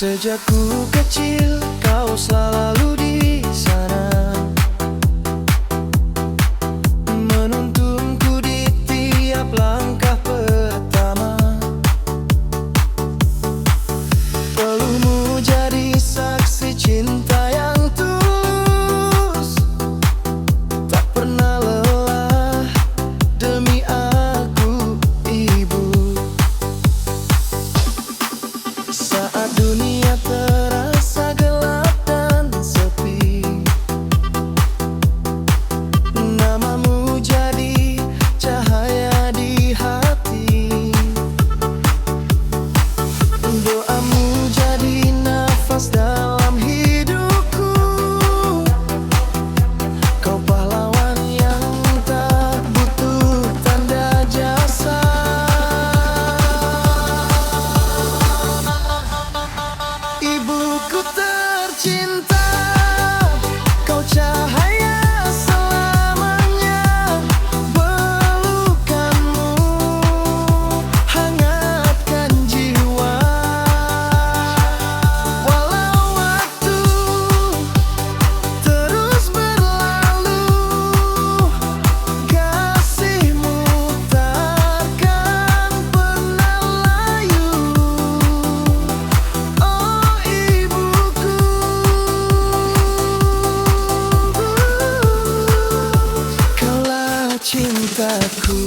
Sejak ku kecil kau selalu di sana, menuntunku di tiap langkah pertama. Pelukmu jadi saksi cinta yang tulus, tak pernah lelah demi aku, ibu. Saat dunia terasa gelap dan sepi, namamu jadi cahaya di hati. Doamu jadi nafas dalam hidupku. Kau pahlawan yang tak butuh tanda jasa. Ibuku tercinta, kau cahaya selamanya. Pelukanmu hangatkan jiwa. Walau waktu terus berlalu, kasihmu takkan pernah layu. Oh ibuku, kaulah cintaku.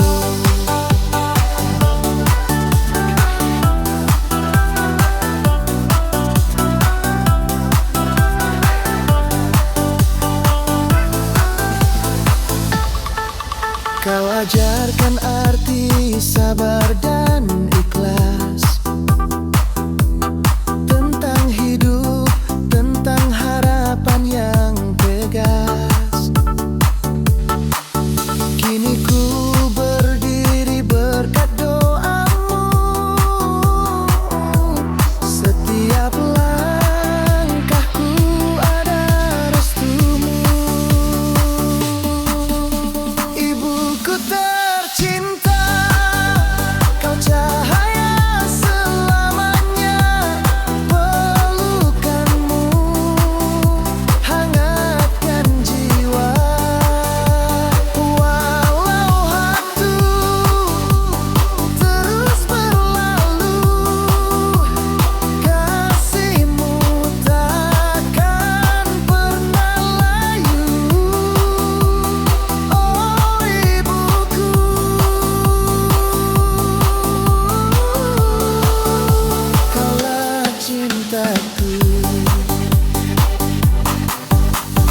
Kau ajarkan arti sabar dan ikhlas, tentang hidup, tentang harapan yang tegas. Kini ku berdiri berkat doamu. Setiap langkahku ada restumu. Ibuku tercinta, kau cahaya selamanya. Pelukanmu hangatkan jiwa. Walau waktu terus berlalu, kasihmu takkan pernah layu. Oh ibuku, kaulah cintaku.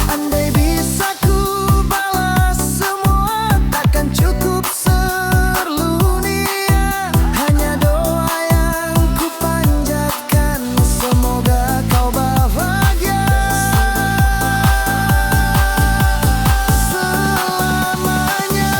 Andai bisa ku balas semua, takkan cukup selunia. Hanya doa yang ku panjatkan, semoga kau bahagia selamanya.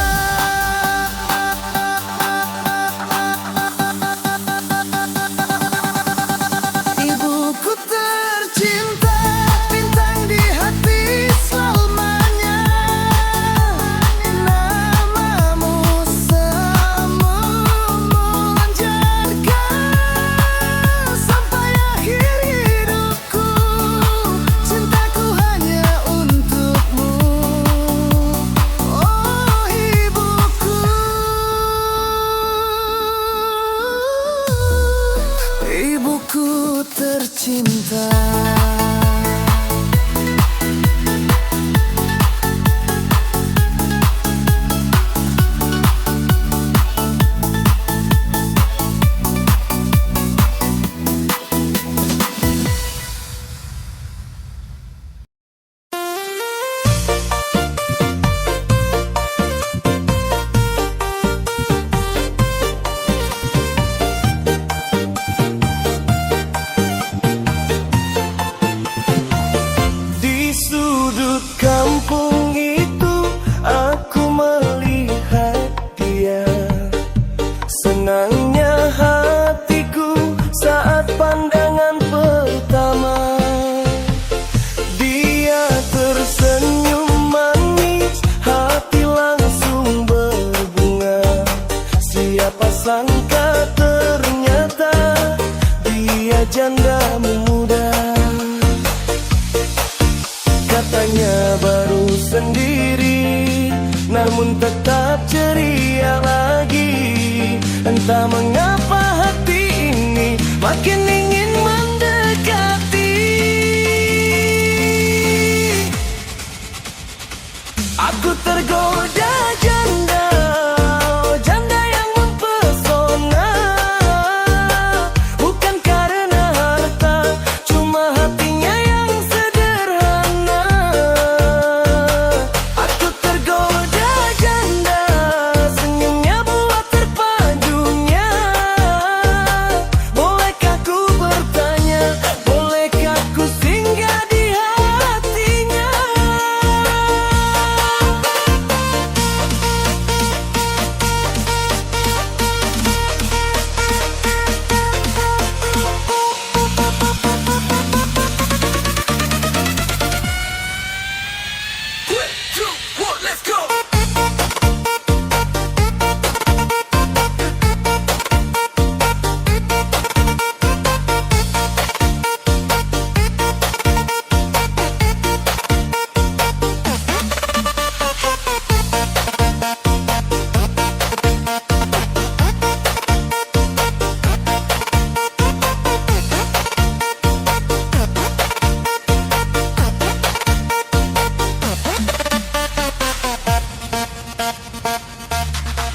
Ibuku tercinta, bintang di hati selamanya. Namamu selalu memancarkan sampai akhir hidupku. Cintaku hanya untukmu. Oh ibuku, ibuku tercinta. Di sudut kampung itu aku melihat dia. Senangnya hatiku saat pandangan pertama. Dia tersenyum manis, hati langsung berbunga. Siapa sangka ternyata dia dia janda muda. Katanya baru sendiri, namun tetap ceria lagi. Entah mengapa hati ini makin ingin mendekati. Aku tergoda janda, janda yang mempesona. Bukan karena harta, cuma hatinya yang sederhana. Aku tergoda janda, senyumnya buat terpadunya. Bolehkah ku bertanya, bolehkah ku singgah di hatinya? Let's go!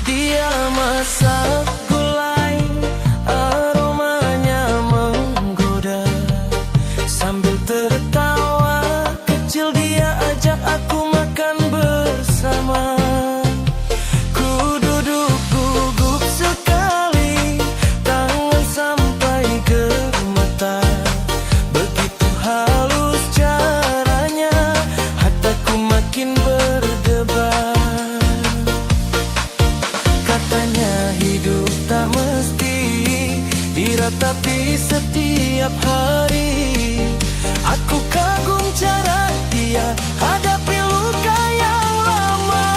Dia masak gulai, aromanya menggoda. Sambil tertawa kecil dia ajak aku makan bersama. Ku duduk gugup sekali, tangan sampai ke mata. Begitu halus caranya, hatiku makin berdebar. Katanya hidup tak mesti diratapi setiap hari. Aku kagum cara dia hadapi luka yang lama.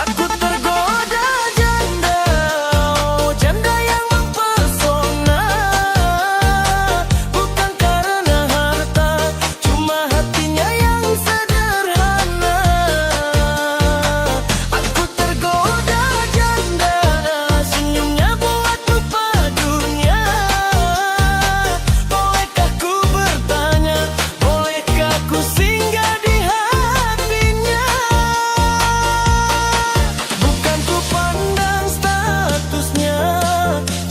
Aku tergoda janda, janda yang mempesona. Bukan karena harta, cuma hatinya yang sederhana. Aku tergoda janda, senyumnya buat lupa dunia. Bolehkah ku bertanya, bolehkah ku singgah di hatinya? Bukan ku pandang statusnya,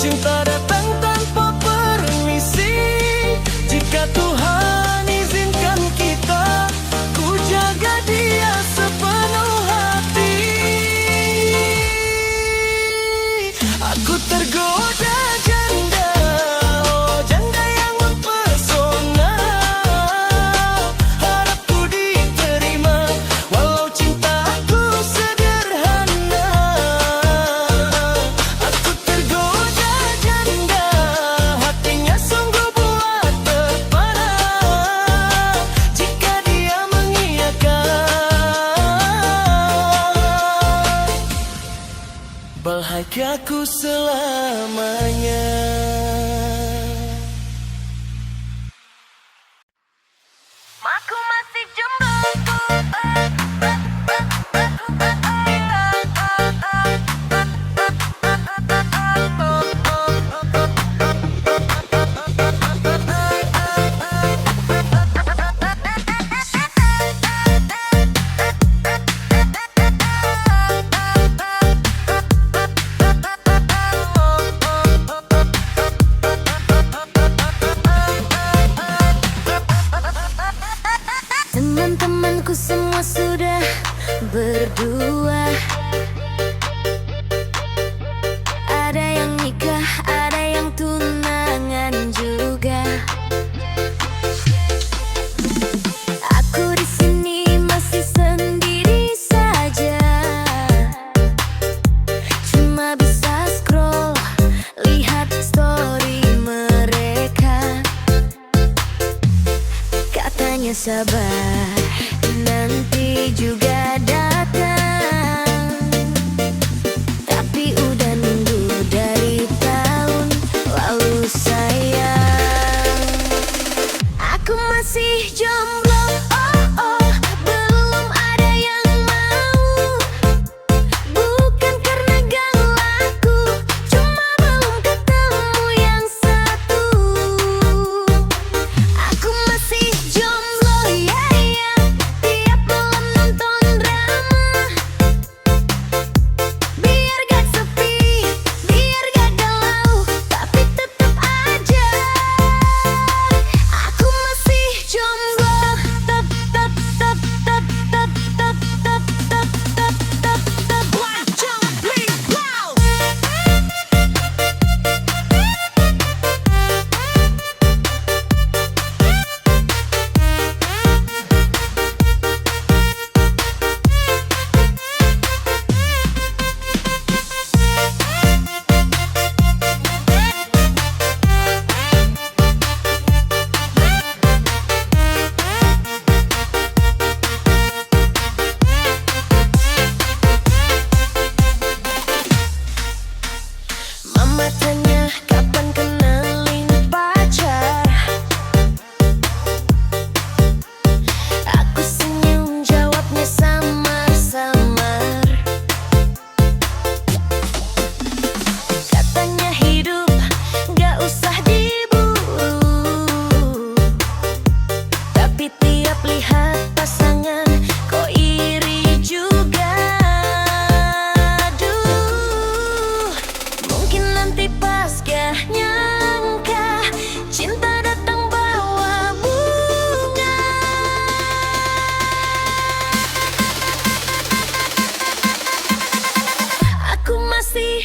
cinta datang tanpa permisi. Jika Tuhan izinkan kita, ku jaga dia sepenuh hati. Aku tergoda janda, oh janda yang mempesona. Harapku diterima, walau cintaku sederhana. Aku tergoda janda, hatinya sungguh buat terpana. Jika dia mengiyakan, bahagiaku selamanya. Aku masih jomblo. Teman-temanku semua sudah berdua. Ada yang nikah, ada yang tunangan juga. Aku di sini masih sendiri saja, cuma bisa scroll, lihat story mereka. Katanya sabar, nanti juga datang. Tapi udah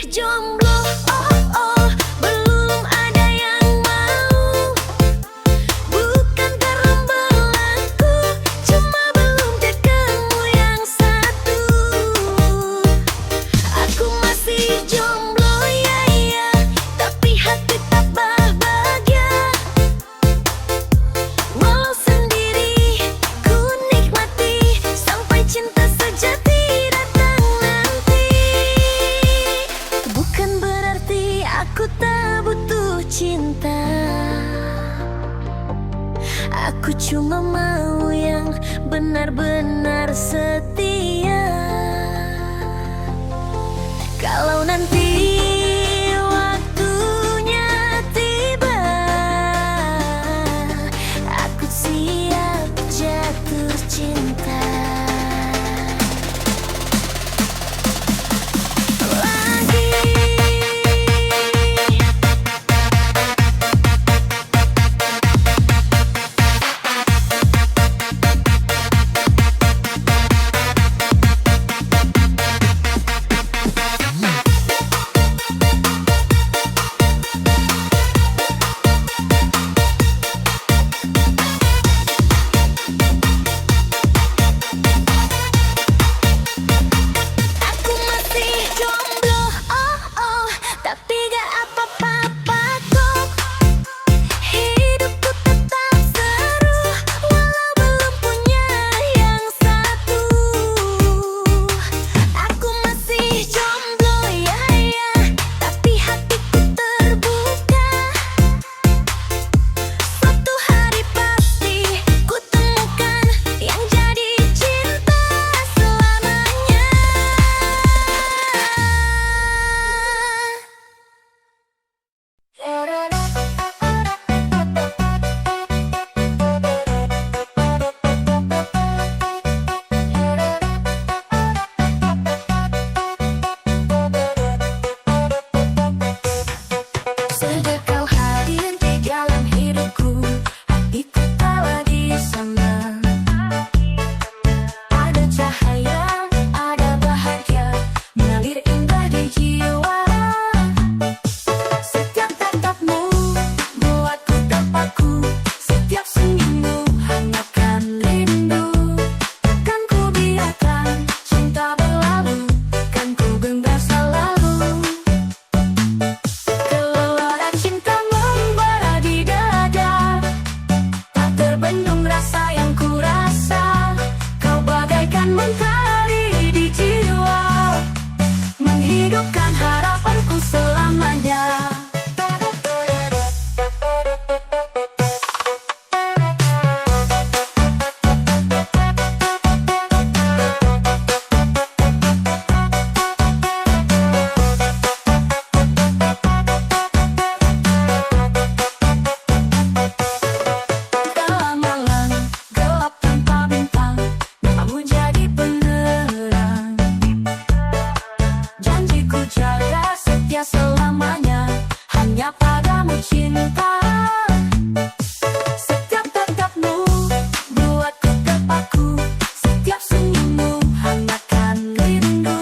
masih jomblo, oh oh, belum ada yang mau. Bukan karena berlaku, cuma belum ketemu yang satu. Aku masih jomblo, ya ya, tapi hati tak bahagia. Walau sendiri, ku nikmati sampai cinta sejati datang nanti. Bukan berarti aku tak butuh cinta. Aku cuma mau yang benar-benar setia. Kalau nanti waktunya tiba, aku siap jatuh cinta lagi. Aku masih jomblo, oh oh, tapi gak apa-apa kok. Hidupku tetap seru, walau belum punya yang satu. Aku masih jomblo, ya ya, tapi hatiku terbuka. Suatu hari pasti ku temukan yang jadi cinta selamanya. Sejak kau hadir di dalam hidupku, hatiku tak lagi sama. Ada cahaya, ada bahagia, mengalir indah di jiwa. Setiap tatapmu buatku terpaku, setiap senyummu hangatkan rindu. Kan ku biarkan cinta berlalu, kan ku genggam selalu. Gelora cinta membara di dada, tak terbendung rasa yang ku rasa. Kau bagaikan mentari di jiwa, menghidupkan harapanku selamanya. Dalam malam gelap tanpa bintang, kamu jadi penerang. Janjiku jaga setia selamanya, hanya padamu cinta. Setiap tatapmu buatku terpaku, setiap senyummu hangatkan rindu.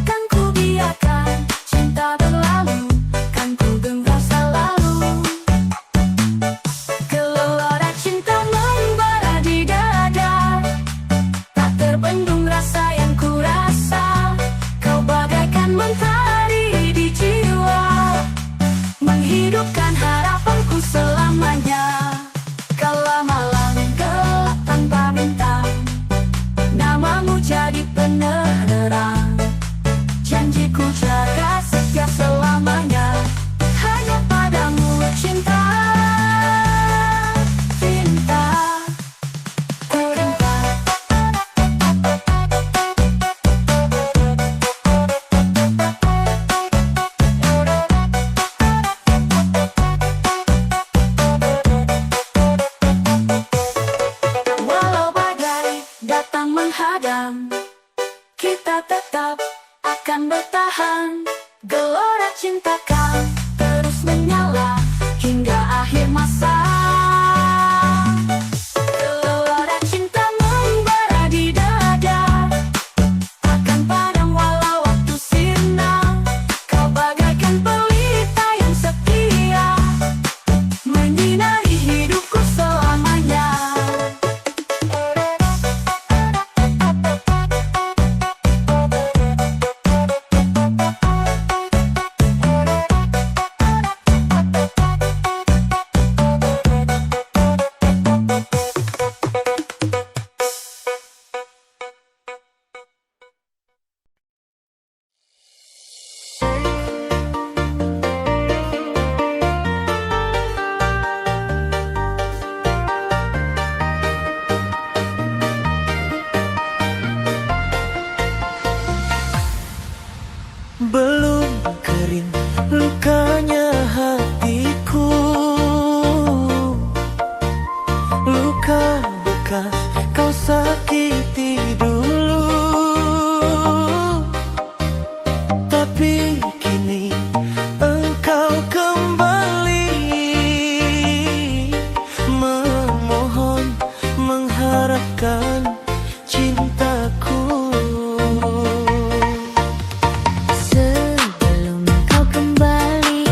Kan ku biarkan cinta berlalu, kan ku genggam selalu. Gelora cinta membara di dada, tak terbendung rasa yang ku rasa. Kau bagaikan mentari di jiwa, menghidupkan harapanku selamanya. Kala malam gelap tanpa bintang, namamu jadi penerang. Janjiku jaga setia selamanya, hanya padamu cinta. Cinta, cinta. Walau badai datang menghadang, kita tetap akan bertahan. Gelora cinta kan terus menyala hingga akhir masa. Gelora cinta membara di dada, takkan padam walau waktu sirna. Belum kering lukanya hatiku, luka bekas kau sakiti dulu. Tapi kini engkau kembali memohon, mengharapkan cintaku. Sebelum kau kembali,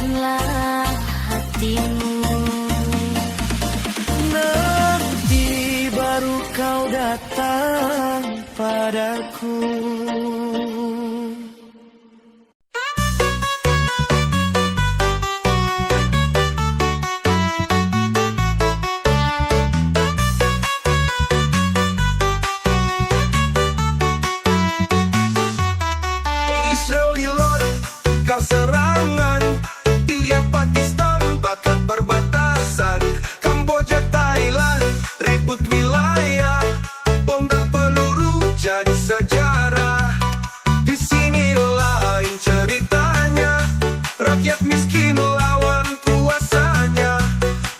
Tenangkanlah hatimu. Nanti baru kau datang padaku. Israel kau serangan, India Pakistan bahkan perbatasan, Kamboja Thailand ribut wilayah, bom dan peluru jadi sejarah. Di sini lain ceritanya, rakyat miskin lawan kuasanya.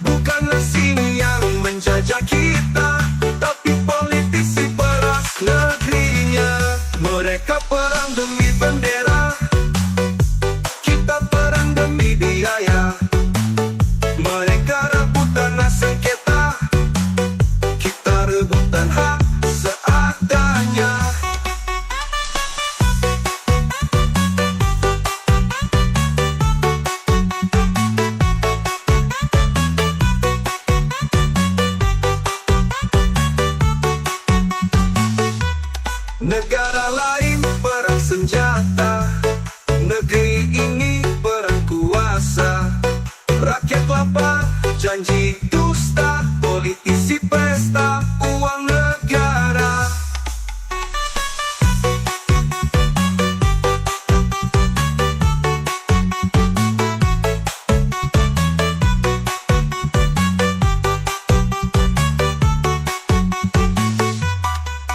Bukanlah sini yang menjajah kita, tapi politisi peras negerinya. Mereka perang demi bendera, kita perang demi biaya. Mereka rebut tanah sengketa, kita rebutan hak seadanya. Negara lain perang senjata, negeri ini perang kuasa. Rakyat lapar, janji dusta, politisi pesta, uang negara.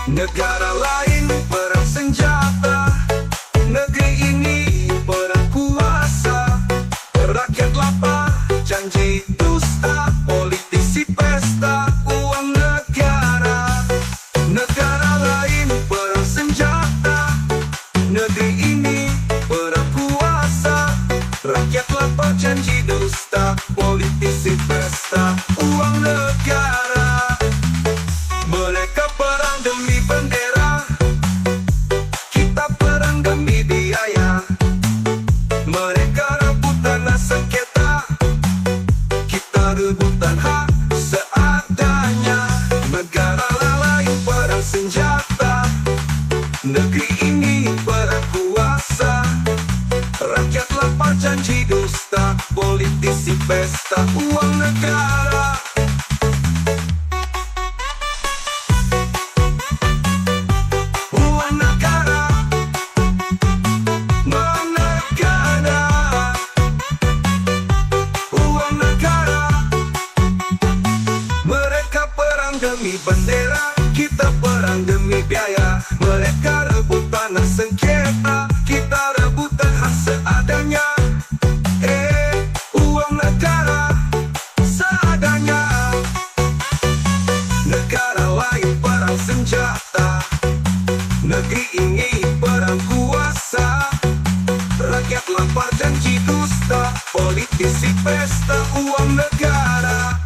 Negara lain perang senjata, negeri ini perang kuasa. Rakyat lapar, janji dusta, politisi pesta, uang negara. Negara lain perang senjata, negeri ini perang kuasa. Rakyat lapar, janji dusta, politisi pesta, uang negara. Mereka perang demi bendera, kita perang demi biaya. Mereka rebut tanah sengketa, kita rebutan hak seadanya. Negara lain perang senjata, negeri ini perang kuasa. Rakyat lapar, janji dusta, politisi pesta, uang negara. Demi bendera, kita perang demi biaya. Mereka rebut tanah sengketa, kita rebutan hak seadanya. Uang negara seadanya. Negara lain perang senjata, negeri ini perang kuasa. Rakyat lapar, janji dusta, politisi pesta, uang negara.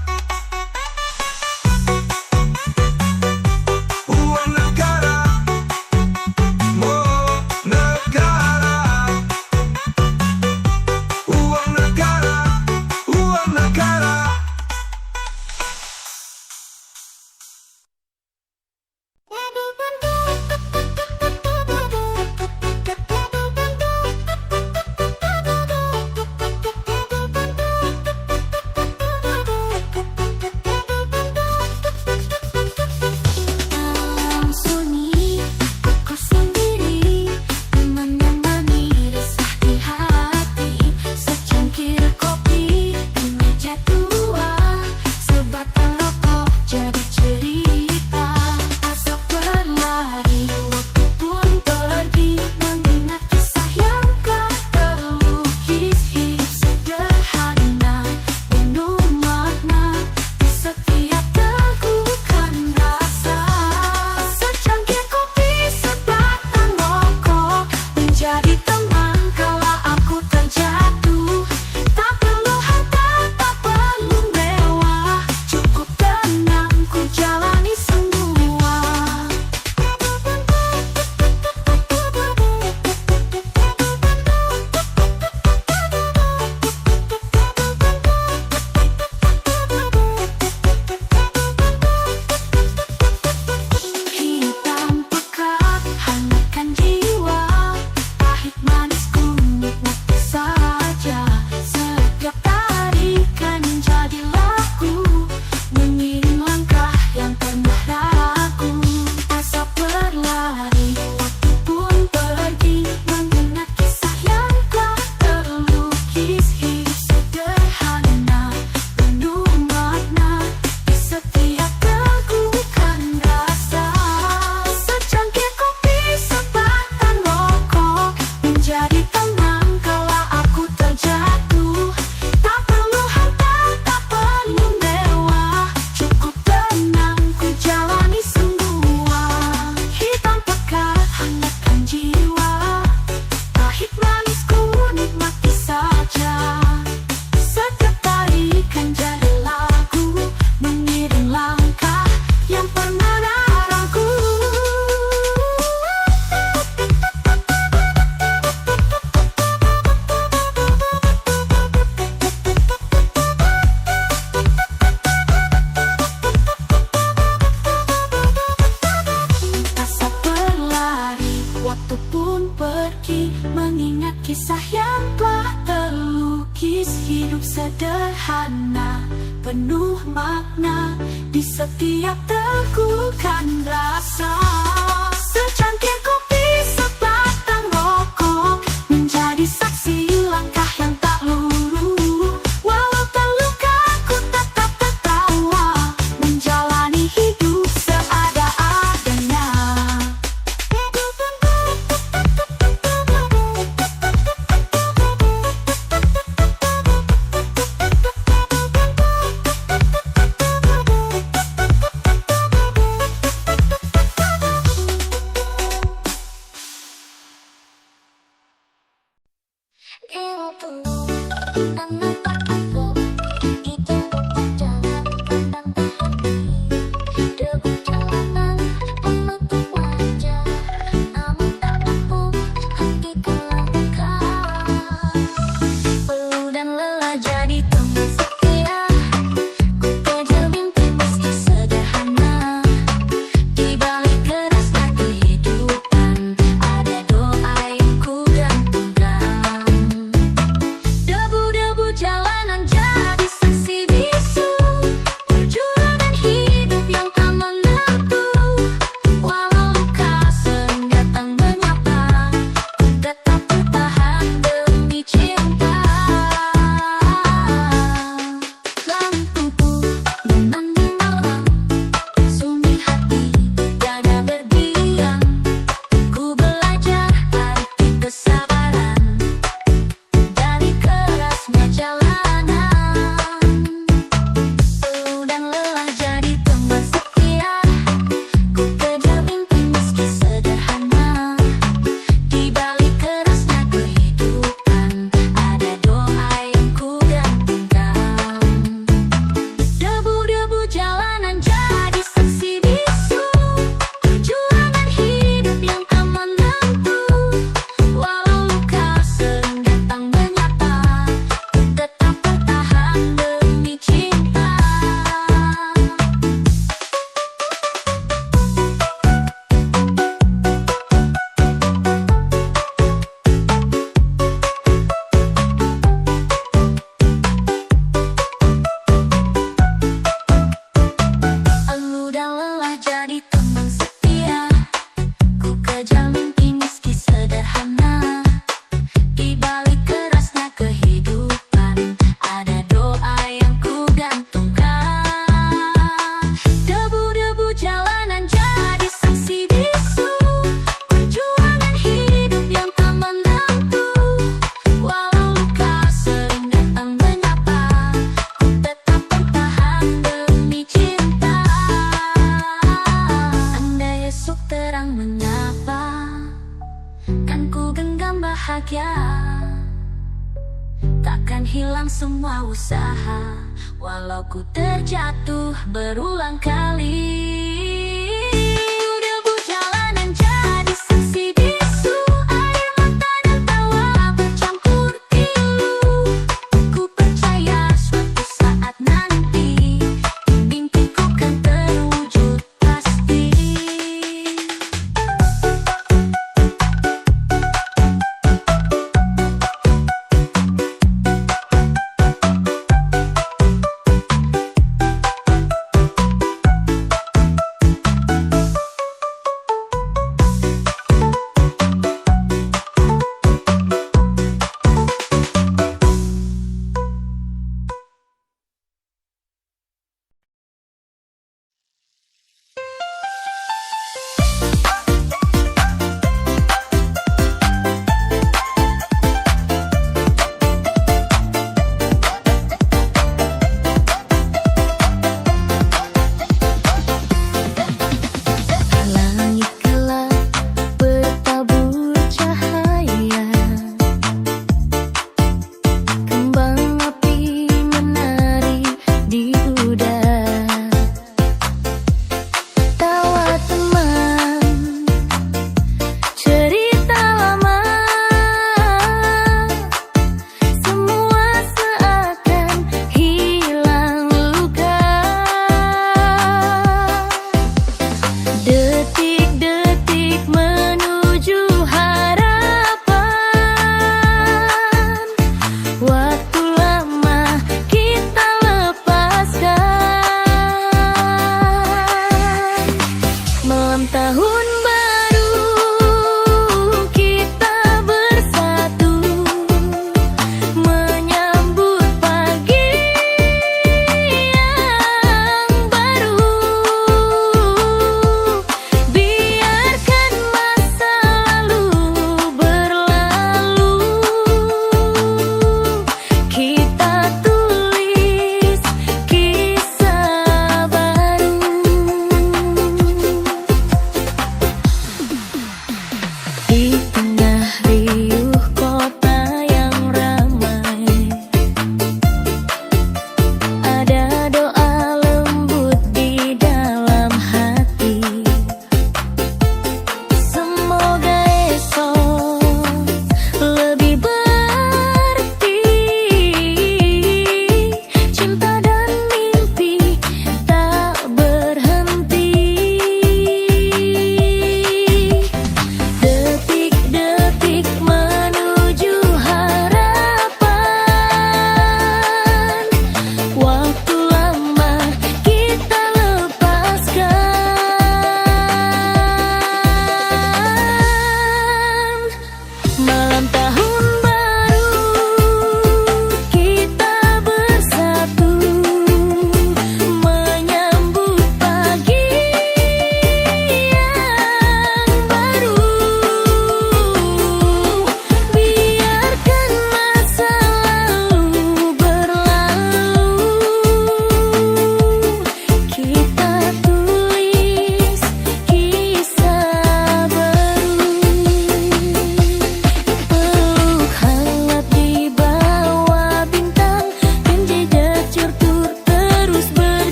optimis, hidup sederhana, penuh makna, di setiap tegukan rasa. Secangkir kopi, sebatang rokok, menjadi saksi langkah yang tak luru. Walau terluka, ku tetap tertawa, menjalani hidup seada-adanya. Bahagia takkan hilang semua usaha, walau ku terjatuh berulang kali.